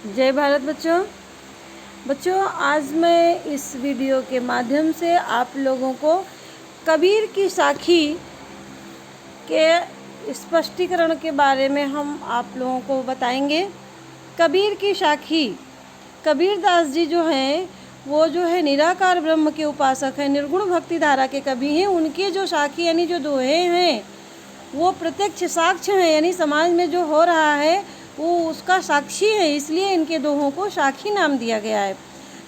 जय भारत बच्चों। बच्चों, आज मैं इस वीडियो के माध्यम से आप लोगों को कबीर की साखी के स्पष्टीकरण के बारे में हम आप लोगों को बताएंगे। कबीर की साखी, कबीर दास जी जो हैं वो जो है निराकार ब्रह्म के उपासक हैं, निर्गुण भक्ति धारा के कवि हैं। उनके जो साखी यानी जो दोहे हैं वो प्रत्यक्ष साक्ष्य हैं, यानी समाज में जो हो रहा है वो उसका साक्षी है, इसलिए इनके दोहों को साखी नाम दिया गया है।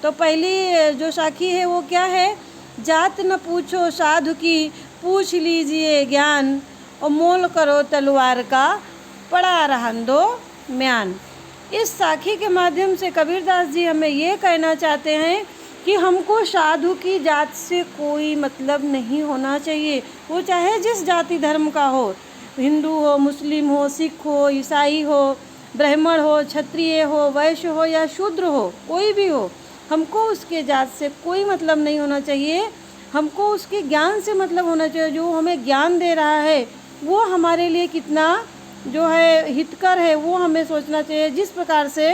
तो पहली जो साखी है वो क्या है? जात न पूछो साधु की, पूछ लीजिए ज्ञान, और मोल करो तलवार का, पड़ा रहन दो म्यान। इस साखी के माध्यम से कबीरदास जी हमें ये कहना चाहते हैं कि हमको साधु की जात से कोई मतलब नहीं होना चाहिए, वो चाहे जिस जाति धर्म का हो, हिंदू हो, मुस्लिम हो, सिख हो, ईसाई हो, ब्राह्मण हो, क्षत्रिय हो, वैश्य हो या शूद्र हो, कोई भी हो, हमको उसके जात से कोई मतलब नहीं होना चाहिए। हमको उसके ज्ञान से मतलब होना चाहिए। जो हमें ज्ञान दे रहा है वो हमारे लिए कितना जो है हितकर है वो हमें सोचना चाहिए। जिस प्रकार से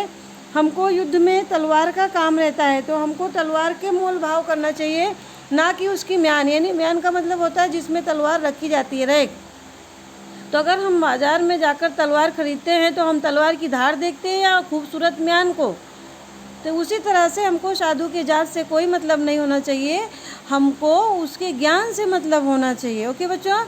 हमको युद्ध में तलवार का काम रहता है तो हमको तलवार के मोल भाव करना चाहिए, ना कि उसकी म्यान। यानी म्यान का मतलब होता है जिसमें तलवार रखी जाती है, रैक। तो अगर हम बाज़ार में जाकर तलवार ख़रीदते हैं तो हम तलवार की धार देखते हैं या खूबसूरत म्यान को। तो उसी तरह से हमको साधु के जात से कोई मतलब नहीं होना चाहिए, हमको उसके ज्ञान से मतलब होना चाहिए। ओके बच्चों।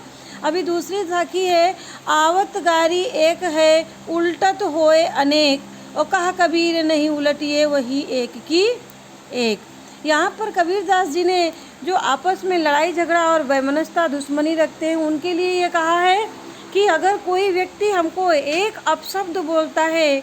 अभी दूसरी साखी है, आवत गारी एक है, उल्टत होए अनेक, और कहा कबीर नहीं उलटिए वही एक की एक। यहाँ पर कबीरदास जी ने जो आपस में लड़ाई झगड़ा और वैमनस्यता दुश्मनी रखते हैं उनके लिए ये कहा है कि अगर कोई व्यक्ति हमको एक अपशब्द बोलता है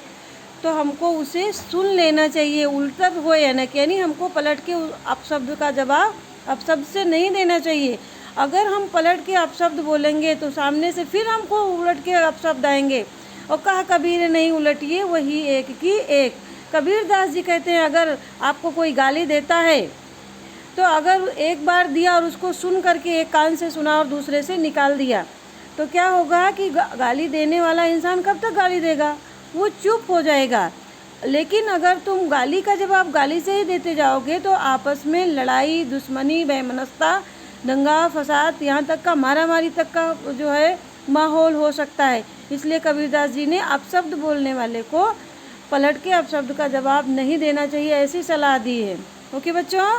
तो हमको उसे सुन लेना चाहिए। उल्टत होए यानी हमको पलट के अपशब्द का जवाब अपशब्द से नहीं देना चाहिए। अगर हम पलट के अपशब्द बोलेंगे तो सामने से फिर हमको उलट के अपशब्द आएंगे। और कहा कबीर नहीं उलटिए वही एक की एक। कबीरदास जी कहते हैं अगर आपको कोई गाली देता है तो अगर एक बार दिया और उसको सुन करके एक कान से सुना और दूसरे से निकाल दिया तो क्या होगा कि गाली देने वाला इंसान कब तक गाली देगा? वो चुप हो जाएगा। लेकिन अगर तुम गाली का जवाब गाली से ही देते जाओगे तो आपस में लड़ाई, दुश्मनी, वैमनस्यता, दंगा फसाद, यहाँ तक का मारामारी तक का जो है माहौल हो सकता है। इसलिए कबीरदास जी ने अपशब्द बोलने वाले को पलट के अपशब्द का जवाब नहीं देना चाहिए, ऐसी सलाह दी है। ओके बच्चों।